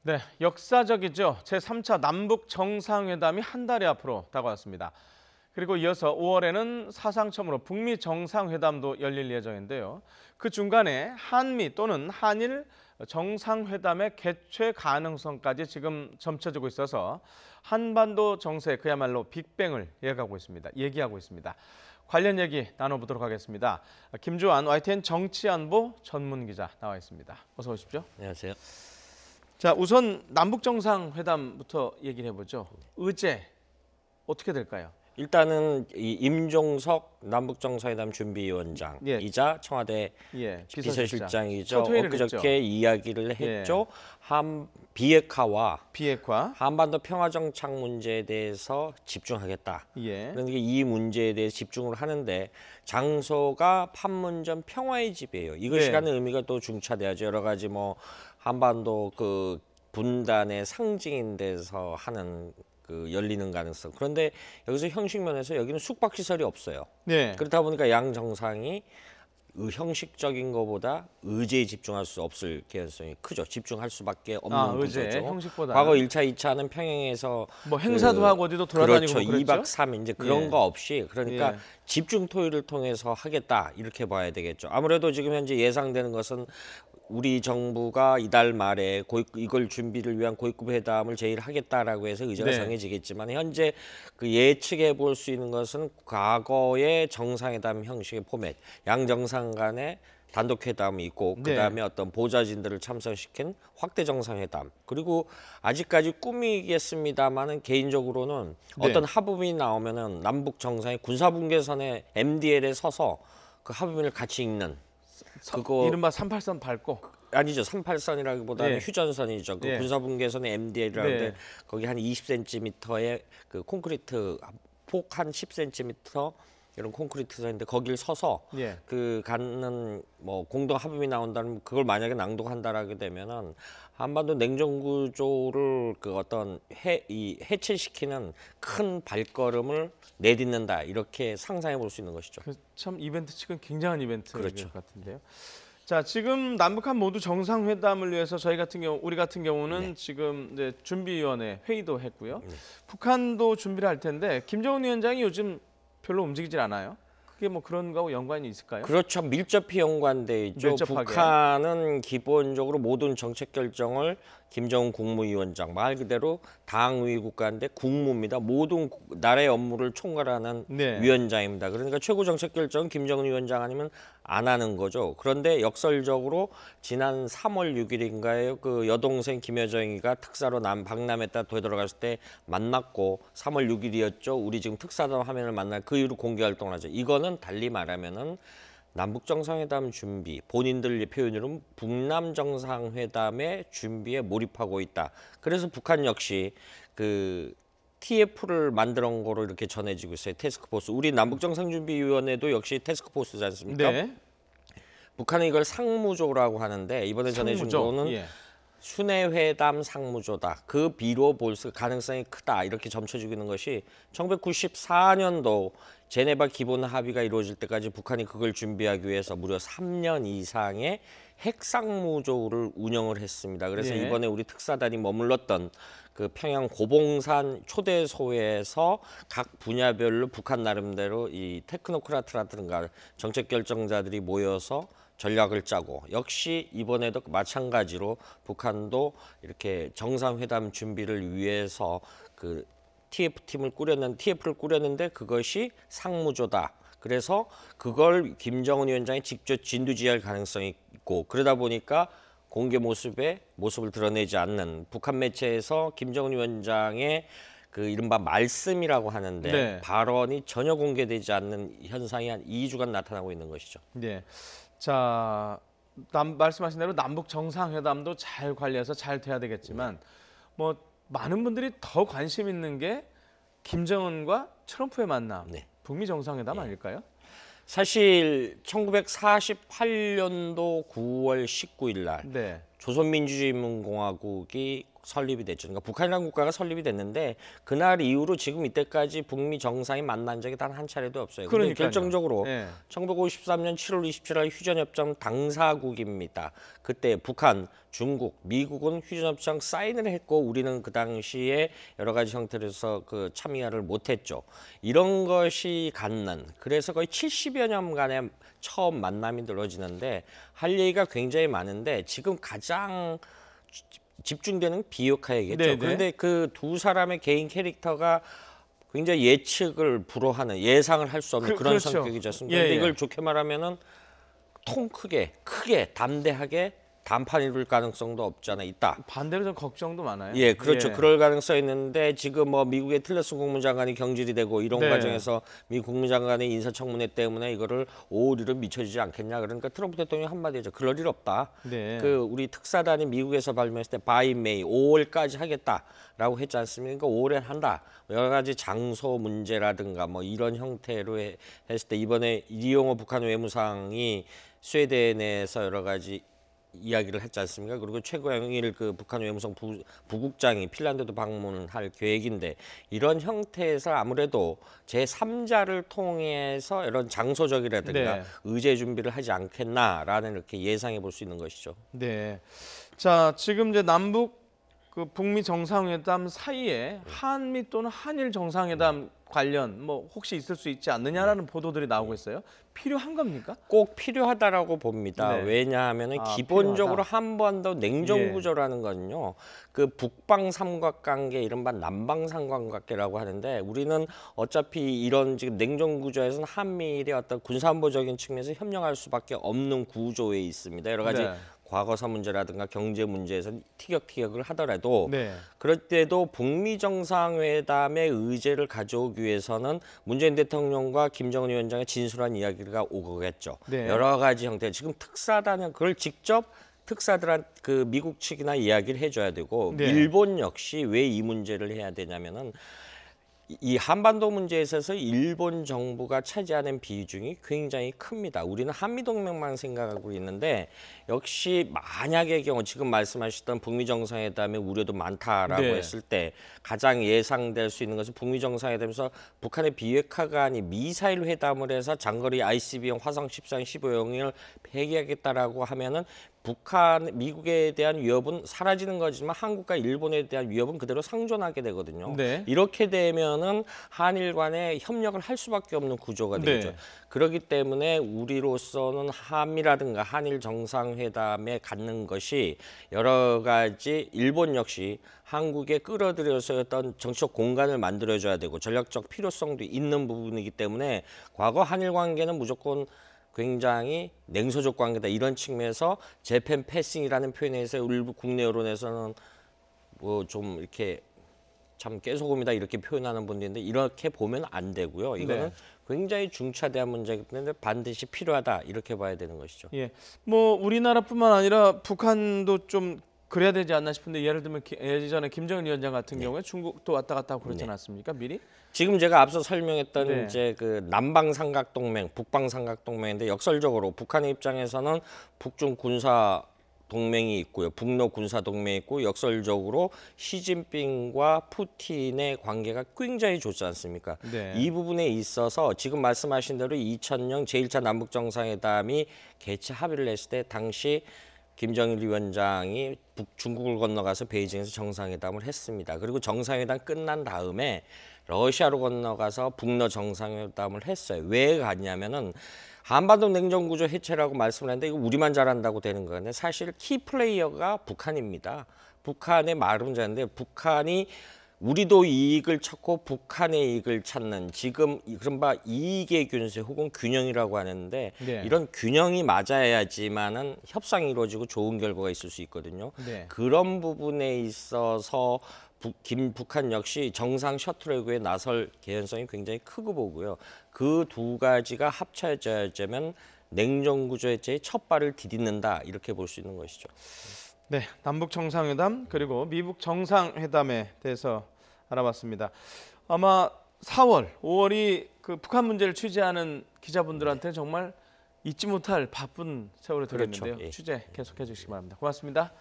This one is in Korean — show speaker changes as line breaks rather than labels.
네, 역사적이죠. 제3차 남북 정상회담이 한 달이 앞으로 다가왔습니다. 그리고 이어서 5월에는 사상 처음으로 북미 정상회담도 열릴 예정인데요. 그 중간에 한미 또는 한일 정상회담의 개최 가능성까지 지금 점쳐지고 있어서 한반도 정세 그야말로 빅뱅을 얘기하고 있습니다. 관련 얘기 나눠보도록 하겠습니다. 김주환 YTN 정치안보 전문 기자 나와 있습니다. 어서 오십시오.
안녕하세요.
자, 우선 남북 정상회담부터 얘기를 해보죠. 의제 어떻게 될까요?
일단은 이 임종석 남북정상회담 준비위원장이자
예.
청와대
예,
비서실장이죠.
토요일을
엊그저께
했죠.
이야기를
예.
했죠. 비핵화와
비핵화.
한반도 평화정착 문제에 대해서 집중하겠다.
예.
그러니까 이 문제에 대해서 집중을 하는데 장소가 판문점 평화의 집이에요. 이것이
네.
갖는 의미가 또 중차대하죠. 여러 가지 뭐 한반도 그 분단의 상징인 데서 하는 그 열리는 가능성. 그런데 여기서 형식 면에서 여기는 숙박시설이 없어요.
네.
그렇다 보니까 양 정상이 형식적인 것보다 의제에 집중할 수 없을 개연성이 크죠. 집중할 수밖에 없는
의제
구조죠.
형식보다.
과거 1차, 2차는 평양에서
뭐 행사도 하고 어디도 돌아다니고
그렇죠.
그랬죠?
2박 3일 이제 그런
예.
거 없이 그러니까
예.
집중 토의를 통해서 하겠다 이렇게 봐야 되겠죠. 아무래도 지금 현재 예상되는 것은 우리 정부가 이달 말에 이걸 준비를 위한 고위급 회담을 제의를 하겠다라고 해서 의제가
네.
정해지겠지만 현재 그 예측해 볼 수 있는 것은 과거의 정상회담 형식의 포맷, 양 정상 간의 단독 회담이 있고
네.
그다음에 어떤 보좌진들을 참석시킨 확대 정상회담 그리고 아직까지 꿈이겠습니다만은 개인적으로는
네.
어떤 합의문이 나오면은 남북 정상의 군사분계선의 MDL에 서서 그 합의문을 같이 읽는 그거
이른바 38선 밟고.
아니죠. 38선이라기보다는
네.
휴전선이죠. 그
네.
군사분계선의 MDL이라는데
네.
거기 한 20cm의 그 콘크리트 폭 한 10cm 이런 콘크리트 선인데 거길 서서
예.
그 갖는 뭐 공동 합의문이 나온다면 그걸 만약에 낭독한다라게 되면은 한반도 냉전 구조를 그 어떤 해체시키는 큰 발걸음을 내딛는다 이렇게 상상해 볼 수 있는 것이죠.
참 이벤트 측은 굉장한 이벤트일
그렇죠.
것 같은데요. 자, 지금 남북한 모두 정상회담을 위해서 우리 같은 경우는
네.
지금 이제 준비위원회 회의도 했고요. 북한도 준비를 할 텐데 김정은 위원장이 요즘 별로 움직이질 않아요. 그게 뭐 그런 거하고 연관이 있을까요?
그렇죠. 밀접히 연관돼 있죠.
밀접하게.
북한은 기본적으로 모든 정책 결정을 김정은 국무위원장 말 그대로 당위 국가인데 국무입니다. 모든 나라의 업무를 총괄하는
네.
위원장입니다. 그러니까 최고 정책 결정은 김정은 위원장 아니면 안 하는 거죠. 그런데 역설적으로 지난 3월 6일인가요? 그 여동생 김여정이가 특사로 박람회에 되돌아갔을 때 만났고 3월 6일이었죠. 우리 지금 특사단 화면을 만날 그 이후로 공개 활동을 하죠. 이거는 달리 말하면은 남북 정상회담 준비, 본인들 표현으로는 북남 정상회담의 준비에 몰입하고 있다. 그래서 북한 역시 그 TF를 만들어 온 거로 이렇게 전해지고 있어요. 태스크포스. 우리 남북정상준비위원회도 역시 태스크포스지 않습니까?
네.
북한은 이걸 상무조라고 하는데 이번에 전해진
상무조.
거는
예.
순회회담 상무조다. 그 비로 볼 수 가능성이 크다. 이렇게 점쳐지고 있는 것이 1994년도 제네바 기본 합의가 이루어질 때까지 북한이 그걸 준비하기 위해서 무려 3년 이상의 핵상무조를 운영을 했습니다. 그래서
예.
이번에 우리 특사단이 머물렀던 그 평양 고봉산 초대소에서 각 분야별로 북한 나름대로 이 테크노크라트라든가 정책 결정자들이 모여서 전략을 짜고 역시 이번에도 마찬가지로 북한도 이렇게 정상회담 준비를 위해서 그 TF를 꾸렸는데 그것이 상무조다. 그래서 그걸 김정은 위원장이 직접 진두지휘할 가능성이 있고 그러다 보니까 공개 모습을 드러내지 않는 북한 매체에서 김정은 위원장의 그 이른바 말씀이라고 하는데
네.
발언이 전혀 공개되지 않는 현상이 한 2주간 나타나고 있는 것이죠.
네. 자, 말씀하신 대로 남북 정상회담도 잘 관리해서 잘 돼야 되겠지만 뭐 많은 분들이 더 관심 있는 게 김정은과 트럼프의 만남,
네.
북미 정상회담 아닐까요?
사실 1948년도 9월 19일 날
네.
조선민주주의인민공화국이 설립이 됐죠. 그러니까 북한이라는 국가가 설립이 됐는데 그날 이후로 지금 이때까지 북미 정상이 만난 적이 단 한 차례도 없어요. 그런데
그러니까요.
결정적으로
예.
1953년 7월 27일 휴전협정 당사국입니다. 그때 북한, 중국, 미국은 휴전협정 사인을 했고 우리는 그 당시에 여러 가지 형태로서 그 참여를 못했죠. 이런 것이 갖는 그래서 거의 70여 년간의 처음 만남이 이루어지는데 할 얘기가 굉장히 많은데 지금 가장 집중되는 비핵화이겠죠.
네네.
그런데 그 두 사람의 개인 캐릭터가 굉장히 예측을 불허하는 예상을 할 수 없는 그런
그렇죠.
성격이지 않습니까?
예,
근데
예.
이걸 좋게 말하면은 통 크게 담대하게 단판 이룰 가능성도 없잖아 있다.
반대로 좀 걱정도 많아요.
예, 그렇죠.
예.
그럴 가능성이 있는데 지금 뭐 미국의 틸러슨 국무장관이 경질이 되고 이런
네.
과정에서 미 국무장관의 인사청문회 때문에 이거를 오류를 미쳐지지 않겠냐. 그러니까 트럼프 대통령이 한마디죠. 그럴 일 없다.
네.
그 우리 특사단이 미국에서 발명했을 때 바이 메이 5월까지 하겠다라고 했지 않습니까? 5월에 한다. 여러 가지 장소 문제라든가 뭐 이런 형태로 했을 때 이번에 이용호 북한 외무상이 스웨덴에서 여러 가지 이야기를 했지 않습니까? 그리고 최고영일 그 북한 외무성 부국장이 핀란드도 방문할 계획인데 이런 형태에서 아무래도 제3자를 통해서 이런 장소적이라든가
네.
의제 준비를 하지 않겠나라는 이렇게 예상해 볼 수 있는 것이죠.
네. 자, 지금 이제 남북 그 북미 정상회담 사이에 한미 또는 한일 정상회담 관련 뭐 혹시 있을 수 있지 않느냐라는 보도들이 나오고 있어요. 필요한 겁니까?
꼭 필요하다라고 봅니다.
네.
왜냐하면은
아,
기본적으로
필요하다.
한반도 냉전
예.
구조라는 건요. 그 북방 삼각관계 이른바 남방 삼각관계라고 하는데 우리는 어차피 이런 지금 냉전 구조에서는 한미일의 어떤 군사안보적인 측면에서 협력할 수밖에 없는 구조에 있습니다. 여러 가지
네.
과거사 문제라든가 경제 문제에서 티격태격을 하더라도
네.
그럴 때도 북미 정상회담의 의제를 가져오기 위해서는 문재인 대통령과 김정은 위원장의 진솔한 이야기가 오겠죠.
네.
여러 가지 형태. 지금 특사단은 그걸 직접 특사들한 그 미국 측이나 이야기를 해줘야 되고
네.
일본 역시 왜 이 문제를 해야 되냐면은 이 한반도 문제에 있어서 일본 정부가 차지하는 비중이 굉장히 큽니다. 우리는 한미동맹만 생각하고 있는데 역시 만약의 경우 지금 말씀하셨던 북미 정상회담의 우려도 많다라고
네.
했을 때 가장 예상될 수 있는 것은 북미 정상회담에서 북한의 비핵화가 아닌 미사일 회담을 해서 장거리 ICBM 화성 14형 15형을 폐기하겠다라고 하면은 북한, 미국에 대한 위협은 사라지는 거지만 한국과 일본에 대한 위협은 그대로 상존하게 되거든요.
네.
이렇게 되면은 한일 간에 협력을 할 수밖에 없는 구조가 되죠.
네.
그렇기 때문에 우리로서는 한미라든가 한일 정상회담에 갖는 것이 여러 가지 일본 역시 한국에 끌어들여서 어떤 정치적 공간을 만들어줘야 되고 전략적 필요성도 있는 부분이기 때문에 과거 한일 관계는 무조건 굉장히 냉소적 관계다 이런 측면에서 재팬 패싱이라는 표현에서 일부 국내 여론에서는 뭐 좀 이렇게 참 깨소금이다 이렇게 표현하는 분들인데 이렇게 보면 안 되고요. 이거는
네.
굉장히 중차대한 문제이기 때문에 반드시 필요하다 이렇게 봐야 되는 것이죠.
예. 뭐 우리나라뿐만 아니라 북한도 좀 그래야 되지 않나 싶은데 예를 들면 예전에 김정은 위원장 같은 경우에 중국도 왔다 갔다 하고 그렇지 않았습니까? 미리?
지금 제가 앞서 설명했던
네.
이제 그 남방 삼각동맹, 북방 삼각동맹인데 역설적으로 북한의 입장에서는 북중 군사 동맹이 있고요. 북러 군사 동맹이 있고 역설적으로 시진핑과 푸틴의 관계가 굉장히 좋지 않습니까?
네.
이 부분에 있어서 지금 말씀하신 대로 2000년 제1차 남북 정상회담이 개최 합의를 했을 때 당시 김정일 위원장이 중국을 건너가서 베이징에서 정상회담을 했습니다. 그리고 정상회담 끝난 다음에 러시아로 건너가서 북러 정상회담을 했어요. 왜 갔냐면은 한반도 냉전구조 해체라고 말씀을 했는데 이거 우리만 잘한다고 되는 건데 사실 키플레이어가 북한입니다. 북한의 말문자인데 북한이 우리도 이익을 찾고 북한의 이익을 찾는 지금 이른바 이익의 균세 혹은 균형이라고 하는데
네.
이런 균형이 맞아야지만은 협상이 이루어지고 좋은 결과가 있을 수 있거든요.
네.
그런 부분에 있어서 북한 역시 정상 셔틀웨이에 나설 개연성이 굉장히 크고 보고요. 그 두 가지가 합쳐져야지만 냉전 구조 해체의 첫 발을 디딛는다 이렇게 볼 수 있는 것이죠.
네, 남북 정상회담 그리고 미북 정상회담에 대해서 알아봤습니다. 아마 4월, 5월이 그 북한 문제를 취재하는 기자분들한테 정말 잊지 못할 바쁜 세월이
그렇죠.
되겠는데요.
예.
취재 계속해 주시기 바랍니다. 고맙습니다.